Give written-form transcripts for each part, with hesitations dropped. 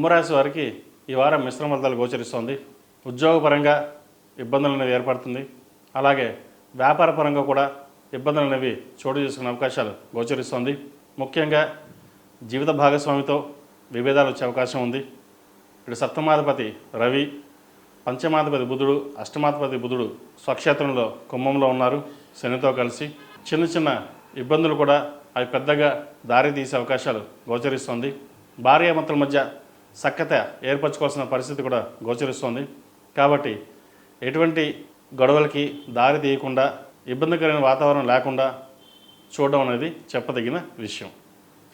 కుంభరాశి వారికి ఈ వారం మిశ్రమ ఫలితాలు గోచరిస్తోంది. ఉద్యోగపరంగా ఇబ్బందులు అనేవి ఏర్పడుతుంది. అలాగే వ్యాపారపరంగా కూడా ఇబ్బందులు అనేవి చోటు చేసుకునే అవకాశాలు గోచరిస్తోంది. ముఖ్యంగా జీవిత భాగస్వామితో విభేదాలు వచ్చే అవకాశం ఉంది. ఇటు సప్తమాధిపతి రవి, పంచమాధిపతి బుధుడు, అష్టమాధిపతి బుధుడు స్వక్షేత్రంలో కుంభంలో ఉన్నారు శనితో కలిసి. చిన్న చిన్న ఇబ్బందులు కూడా అవి పెద్దగా దారి తీసే అవకాశాలు గోచరిస్తోంది. భార్యాభర్తల మధ్య సఖ్యత ఏర్పరచుకోవాల్సిన పరిస్థితి కూడా గోచరిస్తోంది. కాబట్టి ఎటువంటి గొడవలకి దారి తీయకుండా, ఇబ్బందికరమైన వాతావరణం లేకుండా చూడడం అనేది చెప్పదగిన విషయం.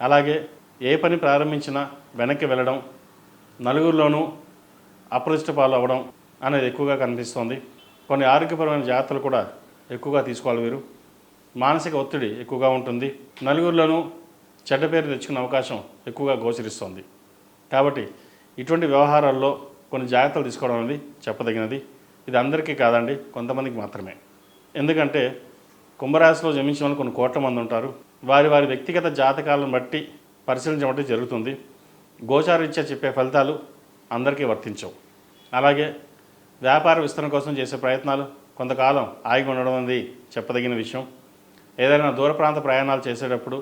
అలాగే ఏ పని ప్రారంభించినా వెనక్కి వెళ్ళడం, నలుగురిలోనూ అప్రదిష్ట పాలు అవ్వడం అనేది ఎక్కువగా కనిపిస్తోంది. కొన్ని ఆరోగ్యపరమైన జాగ్రత్తలు కూడా ఎక్కువగా తీసుకోవాలి వీరు. మానసిక ఒత్తిడి ఎక్కువగా ఉంటుంది. నలుగురిలోనూ చెడ్డ పేరు తెచ్చుకునే అవకాశం ఎక్కువగా గోచరిస్తోంది. కాబట్టి ఇటువంటి వ్యవహారాల్లో కొన్ని జాగ్రత్తలు తీసుకోవడం అనేది చెప్పదగినది. ఇది అందరికీ కాదండి, కొంతమందికి మాత్రమే. ఎందుకంటే కుంభరాశిలో జన్మించిన వాళ్ళు కొన్ని కోట్ల మంది ఉంటారు. వారి వారి వ్యక్తిగత జాతకాలను బట్టి పరిశీలించడం జరుగుతుంది. గోచారీత్యా చెప్పే ఫలితాలు అందరికీ వర్తించవు. అలాగే వ్యాపార విస్తరణ కోసం చేసే ప్రయత్నాలు కొంతకాలం ఆగి ఉండడం అనేది చెప్పదగిన విషయం. ఏదైనా దూర ప్రాంత ప్రయాణాలు చేసేటప్పుడు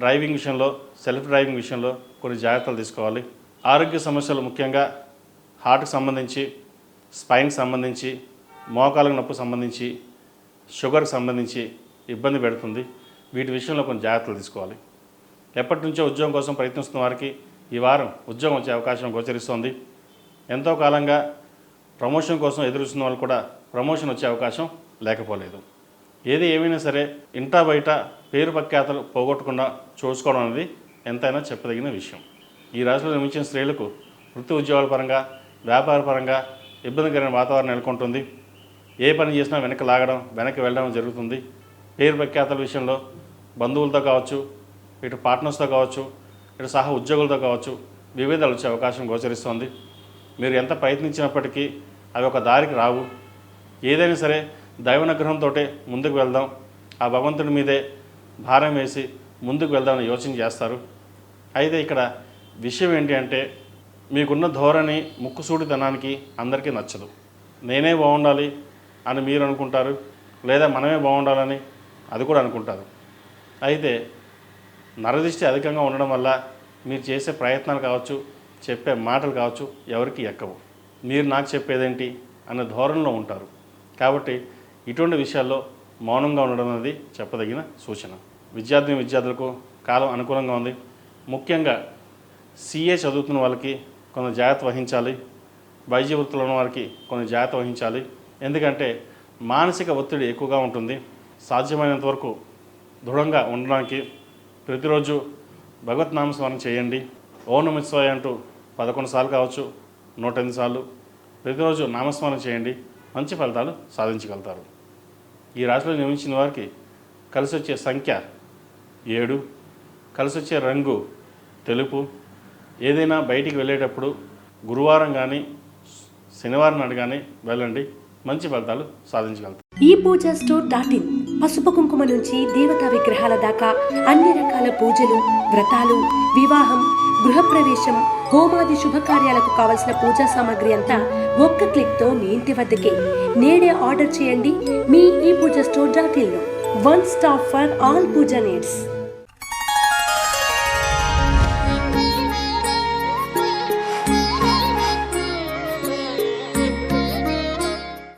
డ్రైవింగ్ విషయంలో, సెల్ఫ్ డ్రైవింగ్ విషయంలో కొన్ని జాగ్రత్తలు తీసుకోవాలి. ఆరోగ్య సమస్యలు ముఖ్యంగా హార్ట్కి సంబంధించి, స్పైన్కి సంబంధించి, మోకాలకు నొప్పి సంబంధించి, షుగర్కి సంబంధించి ఇబ్బంది పెడుతుంది. వీటి విషయంలో కొన్ని జాగ్రత్తలు తీసుకోవాలి. ఎప్పటి నుంచో ఉద్యోగం కోసం ప్రయత్నిస్తున్న వారికి ఈ వారం ఉద్యోగం వచ్చే అవకాశం గోచరిస్తోంది. ఎంతో కాలంగా ప్రమోషన్ కోసం ఎదురుస్తున్న వాళ్ళు కూడా ప్రమోషన్ వచ్చే అవకాశం లేకపోలేదు. ఏది ఏమైనా సరే ఇంటా బయట పేరు ప్రఖ్యాతలు పోగొట్టకుండా చూసుకోవడం అనేది ఎంతైనా చెప్పదగిన విషయం. ఈ రాశిలో జన్మించిన స్త్రీలకు వృత్తి ఉద్యోగాల పరంగా, వ్యాపార పరంగా ఇబ్బందికరమైన వాతావరణం నెలకొంటుంది. ఏ పని చేసినా వెనక్కి వెళ్ళడం జరుగుతుంది. పేరు ప్రఖ్యాతల విషయంలో బంధువులతో కావచ్చు, ఇటు పార్ట్నర్స్తో కావచ్చు, ఇటు సహా ఉద్యోగులతో కావచ్చు విభేదాలు వచ్చే అవకాశం గోచరిస్తోంది. మీరు ఎంత ప్రయత్నించినప్పటికీ అవి ఒక దారికి రావు. ఏదైనా సరే దైవనుగ్రహంతో ముందుకు వెళ్దాం, ఆ భగవంతుడి మీదే భారం వేసి ముందుకు వెళ్దామని యోచన చేస్తారు. అయితే ఇక్కడ విషయం ఏంటి అంటే, మీకున్న ధోరణి ముక్కుసూడితనానికి అందరికీ నచ్చదు. నేనే బాగుండాలి అని మీరు అనుకుంటారు, లేదా మనమే బాగుండాలని అది కూడా అనుకుంటారు. అయితే నరదిష్టి అధికంగా ఉండడం వల్ల మీరు చేసే ప్రయత్నాలు కావచ్చు, చెప్పే మాటలు కావచ్చు ఎవరికి ఎక్కవు. మీరు నాకు చెప్పేదేంటి అన్న ధోరణిలో ఉంటారు. కాబట్టి ఇటువంటి విషయాల్లో మౌనంగా ఉండడం అనేది చెప్పదగిన సూచన. విద్యార్థులకు కాలం అనుకూలంగా ఉంది. ముఖ్యంగా CA చదువుతున్న వాళ్ళకి కొంత జాగ్రత్త వహించాలి. వైద్య వృత్తిలో ఉన్న వారికి కొన్ని జాగ్రత్త వహించాలి. ఎందుకంటే మానసిక ఒత్తిడి ఎక్కువగా ఉంటుంది. సాధ్యమైనంత వరకు దృఢంగా ఉండడానికి ప్రతిరోజు భగవత్ నామస్మరణ చేయండి. ఓం నమః శివాయ అంటూ 11 సార్లు కావచ్చు, 108 సార్లు ప్రతిరోజు నామస్మరణ చేయండి. మంచి ఫలితాలు సాధించగలుగుతారు. ఈ రాశిలో జన్మించిన వారికి కలిసి వచ్చే సంఖ్య 7, కలిసి వచ్చే రంగు తెలుపు. ఏదైనా బయటికి వెళ్ళేటప్పుడు గురువారం కానీ శనివారం నాడు కానీ వెళ్ళండి, మంచి ఫలితాలు సాధించగలుగుతారు. ePoojaStore.in పసుపు కుంకుమ నుంచి దేవతా విగ్రహాల దాకా అన్ని రకాల పూజలు, వ్రతాలు, వివాహం, గృహప్రవేశం, హోమాది శుభకార్యాలకు కావలసిన పూజా సామాగ్రి అంతా ఒక్క క్లిక్తో మీ ఇంటి వద్దకే. నేడే ఆర్డర్ చేయండి మీ ePoojaStore.in లో. One stop for all puja needs.